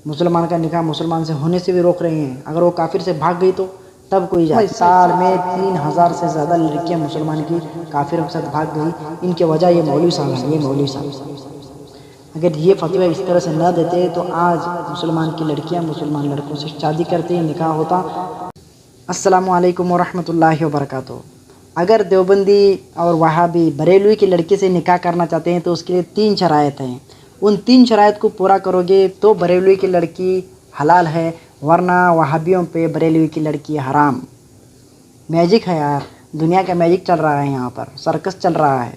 مسلمان کا نکاح مسلمان سے ہونے سے بھی روک رہے ہیں. اگر وہ کافر سے بھاگ گئی تو تب کوئی اجازت. سال میں 3000 سے زیادہ لڑکیاں مسلمان کی کافروں کے ساتھ بھاگ گئی. ان کی وجہ یہ مولوی صاحب ہیں. یہ مولوی صاحب اگر یہ فتوی اس طرح سے نہ دیتے تو آج مسلمان کی لڑکیاں مسلمان لڑکوں سے شادی کرتی، نکاح ہوتا. السلام علیکم ورحمۃ اللہ وبرکاتہ. اگر دیوبندی اور وہابی بریلوی کی لڑکی سے نکاح کرنا چاہتے ہیں تو اس کے لیے 3 شرائط ہیں. ان 3 شرائط کو پورا کرو گے تو بریلوی کی لڑکی حلال ہے، ورنہ وہابیوں پہ بریلوی کی لڑکی حرام. میجک ہے یار، دنیا کا میجک چل رہا ہے، یہاں پر سرکس چل رہا ہے.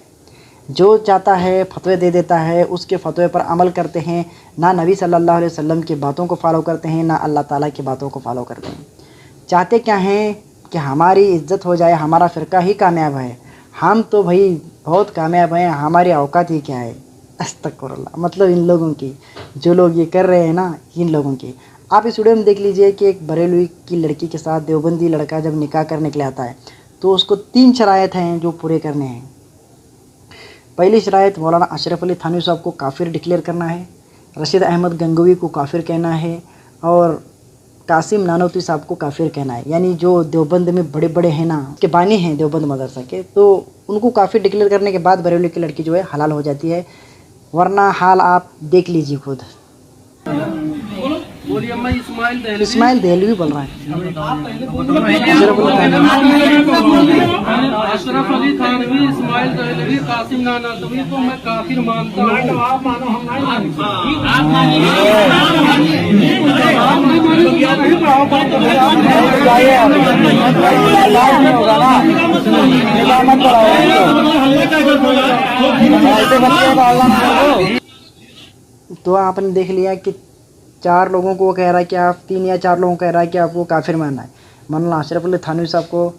جو چاہتا ہے فتوے دے دیتا ہے، اس کے فتوے پر عمل کرتے ہیں. نہ نبی صلی اللہ علیہ وسلم کی باتوں کو فالو کرتے ہیں، نہ اللہ تعالیٰ کی باتوں کو فالو کرتے ہیں. چاہتے کیا ہیں کہ ہماری عزت ہو جائے، ہمارا فرقہ ہی کامیاب ہے. ہم تو بھائی بہت کامیاب ہیں، ہماری اوقات ہی کیا ہے. استغفر اللہ. مطلب ان لوگوں کی، جو لوگ یہ کر رہے ہیں نا، ان لوگوں کی. آپ اس ویڈیو میں دیکھ لیجئے کہ ایک بریلوی کی لڑکی کے ساتھ دیوبندی لڑکا جب نکاح کرنے کے لیے آتا ہے تو اس کو 3 شرائط ہیں جو پورے کرنے ہیں. پہلی شرائط، مولانا اشرف علی تھانوی صاحب کو کافر ڈکلیئر کرنا ہے، رشید احمد گنگوی کو کافر کہنا ہے، اور قاسم نانوتوی صاحب کو کافر کہنا ہے. یعنی جو دیوبند میں بڑے بڑے ہیں نا، کے بانی ہیں دیوبند مدرسہ کے، تو ان کو کافر ڈکلیئر کرنے کے بعد بریلوی کی لڑکی جو ہے حلال ہو جاتی ہے. ورنہ حال آپ دیکھ لیجیے خود. اسماعیل دہلوی بول رہا ہے. اشرف علی تھانوی، اسماعیل دہلوی، قاسم نانوتوی کو میں کافر مانتا ہوں. تو آپ نے دیکھ لیا کہ 4 لوگوں کو وہ کہہ رہا ہے کہ آپ 3 یا 4 لوگوں کو کہہ رہا ہے کہ آپ کو کافر ماننا ہے. مولانا اشرف علی تھانوی صاحب کو،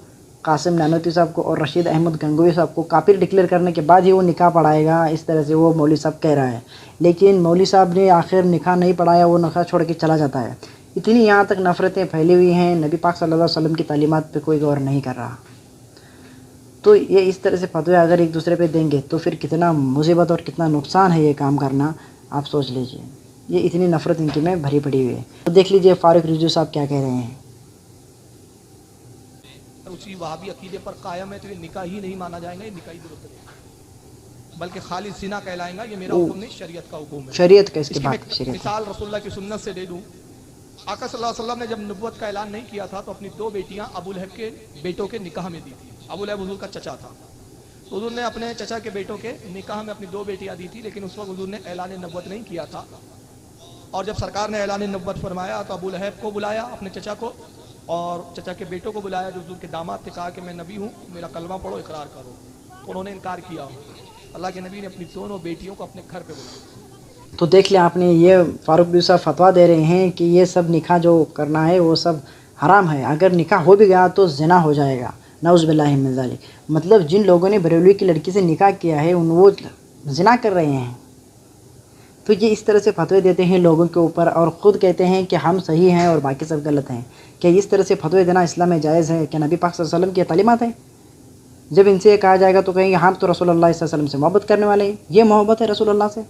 قاسم نانوتوی صاحب کو اور رشید احمد گنگوی صاحب کو کافر ڈکلیئر کرنے کے بعد ہی وہ نکاح پڑھائے گا. اس طرح سے وہ مولوی صاحب کہہ رہا ہے. لیکن مولوی صاحب نے آخر نکاح نہیں پڑھایا، وہ نکاح چھوڑ کے چلا جاتا ہے. اتنی یہاں تک نفرتیں پھیلی ہوئی ہیں، نبی پاک صلی اللہ علیہ وسلم کی تعلیمات پہ کوئی غور نہیں کر رہا. تو یہ اس طرح سے فتوے اگر ایک دوسرے پہ دیں گے تو پھر کتنا مصیبت اور کتنا نقصان ہے یہ کام کرنا، آپ سوچ لیجئے. یہ اتنی نفرت ان کی میں بھری پڑی ہوئی ہے. تو دیکھ لیجئے فاروق رضوی صاحب کیا کہہ رہے ہیں. اسی وہابی عقیدے پر قائم ہے تو یہ نکاح ہی نہیں مانا جائے گا، یہ نکاح ہی درست نہیں بلکہ خالی زنا کہلائے گا. یہ میرا حکم نہیں، شریعت کا حکم ہے. شریعت کا اس کے کی بعد شریعت مثال رسول اللہ کی سنت سے دے دوں. آقا صلی اللہ علیہ وسلم نے جب نبوت کا اعلان نہیں کیا تھا تو اپنی 2 بیٹیاں ابو لہب کے بیٹوں کے نکاح میں دی تھی. ابو لہب حضور کا چچا تھا، تو حضور نے اپنے چچا کے بیٹوں کے نکاح میں اپنی 2 بیٹیاں دی تھی. لیکن اس وقت حضور نے اعلان نبوت نہیں کیا تھا. اور جب سرکار نے اعلان نبوت فرمایا تو ابو لہب کو بلایا، اپنے چچا کو، اور چچا کے بیٹوں کو بلایا جو حضور کے داماد تھے. کہا کہ میں نبی ہوں، میرا کلمہ پڑھو، اقرار کرو. انہوں نے انکار کیا. اللہ کے نبی نے اپنی دونوں بیٹیوں کو اپنے گھر پہ بلایا. تو دیکھ لیں آپ نے، یہ فاروق رضوی صاحب فتویٰ دے رہے ہیں کہ یہ سب نکاح جو کرنا ہے وہ سب حرام ہے. اگر نکاح ہو بھی گیا تو زنا ہو جائے گا، نعوذ باللہ من ذالک. مطلب جن لوگوں نے بریلوی کی لڑکی سے نکاح کیا ہے وہ زنا کر رہے ہیں. تو یہ اس طرح سے فتوے دیتے ہیں لوگوں کے اوپر اور خود کہتے ہیں کہ ہم صحیح ہیں اور باقی سب غلط ہیں. کہ اس طرح سے فتوے دینا اسلام میں جائز ہے؟ کہ نبی پاک صلی اللہ علیہ وسلم کی تعلیمات ہیں؟ جب ان سے یہ کہا جائے گا تو کہیں گے ہم تو رسول اللہ صلی اللہ علیہ وسلم سے محبت کرنے والے ہیں. یہ محبت ہے رسول اللہ سے؟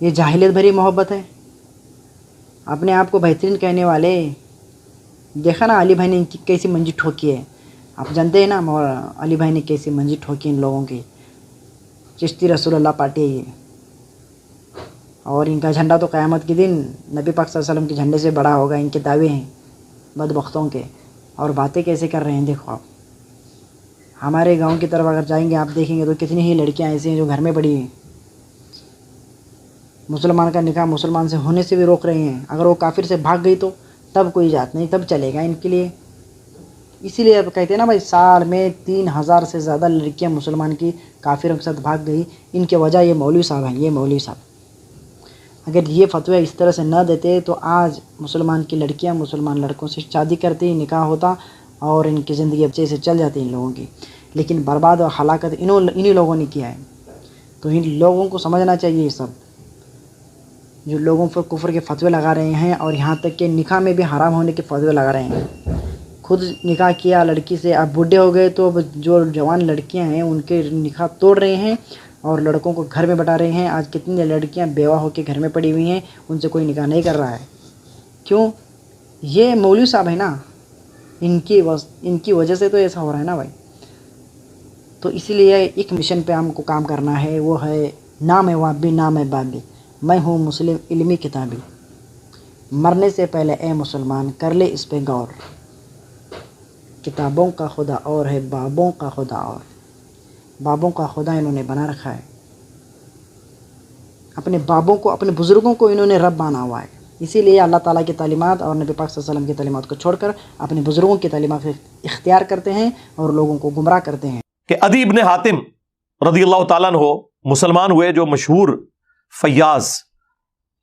یہ جاہلیت بھری محبت ہے. اپنے آپ کو بہترین کہنے والے. دیکھا نا علی بھائی نے کیسی منجی ٹھوکی ہے. آپ جانتے ہیں نا علی بھائی نے کیسی منجی ٹھوکی ان لوگوں کی. چشتی رسول اللہ پارٹی ہے یہ. اور ان کا جھنڈا تو قیامت کے دن نبی پاک صلی اللہ علیہ وسلم کے جھنڈے سے بڑا ہوگا. ان کے دعوے ہیں بدبختوں کے، اور باتیں کیسے کر رہے ہیں دیکھو آپ. ہمارے گاؤں کی طرف اگر جائیں گے آپ دیکھیں گے تو کتنی ہی لڑکیاں ایسی ہیں جو گھر میں پڑی ہیں. مسلمان کا نکاح مسلمان سے ہونے سے بھی روک رہے ہیں. اگر وہ کافر سے بھاگ گئی تو تب کوئی اجازت نہیں، تب چلے گا ان کے لیے. اسی لیے اب کہتے ہیں نا بھائی، سال میں 3000 سے زیادہ لڑکیاں مسلمان کی کافروں کے ساتھ بھاگ گئی. ان کی وجہ یہ مولوی صاحب ہیں. یہ مولوی صاحب اگر یہ فتوی اس طرح سے نہ دیتے تو آج مسلمان کی لڑکیاں مسلمان لڑکوں سے شادی کرتی، نکاح ہوتا اور ان کی زندگی اچھے سے چل جاتی ان لوگوں کی. لیکن برباد اور ہلاکت انہی لوگوں نے کیا ہے. تو ان لوگوں کو سمجھنا چاہیے، یہ سب جو لوگوں پر کفر کے فتوے لگا رہے ہیں اور یہاں تک کہ نکاح میں بھی حرام ہونے کے فتوے لگا رہے ہیں. خود نکاح کیا لڑکی سے، اب بوڑھے ہو گئے تو جو جوان لڑکیاں ہیں ان کے نکاح توڑ رہے ہیں اور لڑکوں کو گھر میں بٹا رہے ہیں. آج کتنی لڑکیاں بیوہ ہو کے گھر میں پڑی ہوئی ہیں, ان سے کوئی نکاح نہیں کر رہا ہے. کیوں؟ یہ مولوی صاحب ہیں نا, ان کی وجہ سے تو ایسا ہو رہا ہے نا بھائی. تو اسی لیے ایک مشن پہ ہم کو کام کرنا ہے, وہ ہے نام ہے وابی نام ہے بابی, میں ہوں مسلم علمی کتابی. مرنے سے پہلے اے مسلمان کر لے اس پہ غور, کتابوں کا خدا اور ہے بابوں کا خدا اور. بابوں کا خدا انہوں نے بنا رکھا ہے, اپنے بابوں کو اپنے بزرگوں کو انہوں نے رب مانا ہوا ہے. اسی لیے اللہ تعالیٰ کی تعلیمات اور نبی پاک صلی اللہ علیہ وسلم کی تعلیمات کو چھوڑ کر اپنے بزرگوں کی تعلیمات اختیار کرتے ہیں اور لوگوں کو گمراہ کرتے ہیں. کہ عدی ابن حاتم رضی اللہ تعالیٰ عنہ مسلمان ہوئے, جو مشہور فیاض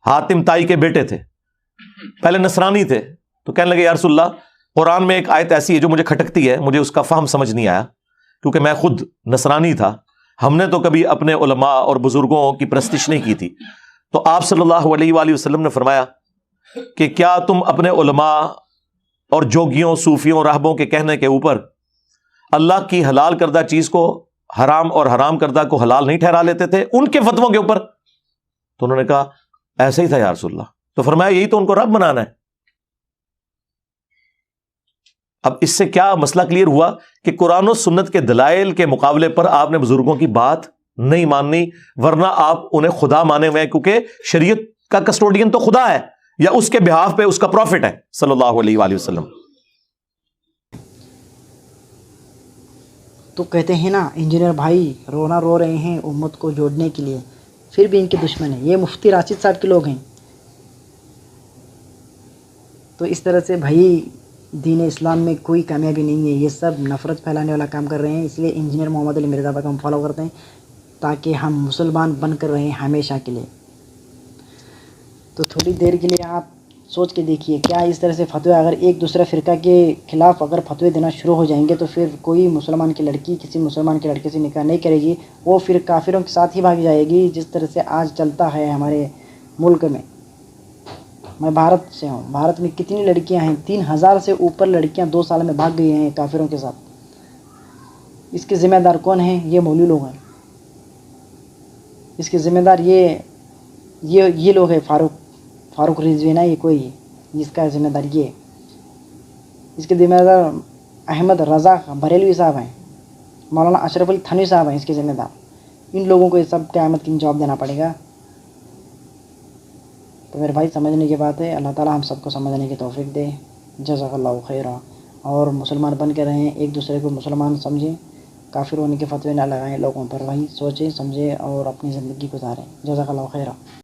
حاتم تائی کے بیٹے تھے. پہلے نصرانی تھے, تو کہنے لگے یا رسول اللہ, قرآن میں ایک آیت ایسی ہے جو مجھے کھٹکتی ہے, مجھے اس کا فہم سمجھ نہیں آیا, کیونکہ میں خود نصرانی تھا, ہم نے تو کبھی اپنے علماء اور بزرگوں کی پرستش نہیں کی تھی. تو آپ صلی اللہ علیہ وآلہ وسلم نے فرمایا کہ کیا تم اپنے علماء اور جوگیوں, صوفیوں, راہبوں کے کہنے کے اوپر اللہ کی حلال کردہ چیز کو حرام اور حرام کردہ کو حلال نہیں ٹھہرا لیتے تھے ان کے فتووں کے اوپر؟ تو انہوں نے کہا ایسے ہی تھا یا رسول اللہ. تو فرمایا یہی تو ان کو رب بنانا ہے. اب اس سے کیا مسئلہ کلیئر ہوا کہ قرآن و سنت کے دلائل کے مقابلے پر آپ نے بزرگوں کی بات نہیں ماننی, ورنہ آپ انہیں خدا مانے ہوئے ہیں, کیونکہ شریعت کا کسٹوڈین تو خدا ہے, یا اس کے بہاف پہ اس کا پروفٹ ہے صلی اللہ علیہ وآلہ وسلم. تو کہتے ہیں نا انجینئر بھائی رونا رو رہے ہیں امت کو جوڑنے کے لیے, پھر بھی ان کے دشمن ہیں. یہ مفتی راشد صاحب کے لوگ ہیں. تو اس طرح سے بھائی دین اسلام میں کوئی کامیابی نہیں ہے, یہ سب نفرت پھیلانے والا کام کر رہے ہیں. اس لیے انجینئر محمد علی مرزا کو ہم فالو کرتے ہیں, تاکہ ہم مسلمان بن کر رہیں ہمیشہ کے لیے. تو تھوڑی دیر کے لیے آپ سوچ کے دیکھیے, کیا اس طرح سے فتوے اگر ایک دوسرے فرقہ کے خلاف اگر فتوے دینا شروع ہو جائیں گے تو پھر کوئی مسلمان کی لڑکی کسی مسلمان کے لڑکے سے نکاح نہیں کرے گی, وہ پھر کافروں کے ساتھ ہی بھاگ جائے گی, جس طرح سے آج چلتا ہے ہمارے ملک میں. میں بھارت سے ہوں, بھارت میں کتنی لڑکیاں ہیں, 3000 سے اوپر لڑکیاں 2 سال میں بھاگ گئی ہیں کافروں کے ساتھ. اس کے ذمہ دار کون ہیں؟ یہ مولوی لوگ ہیں. اس کے ذمہ دار یہ لوگ ہیں, فاروق رضوی نا, یہ کوئی اس کا ذمہ دار یہ. اس کے ذمہ دار احمد رضا بریلوی صاحب ہیں, مولانا اشرف علی تھانوی صاحب ہیں اس کے ذمہ دار. ان لوگوں کو یہ سب قیامت کی جواب دینا پڑے گا. تو میرے بھائی سمجھنے کی بات ہے, اللہ تعالیٰ ہم سب کو سمجھنے کی توفیق دے. جزاک اللہ خیرہ. اور مسلمان بن کے رہیں, ایک دوسرے کو مسلمان سمجھیں, کافر ہونے کے فتوے نہ لگائیں لوگوں پر. وہی سوچیں سمجھیں اور اپنی زندگی گزاریں. جزاک اللہ خیرہ.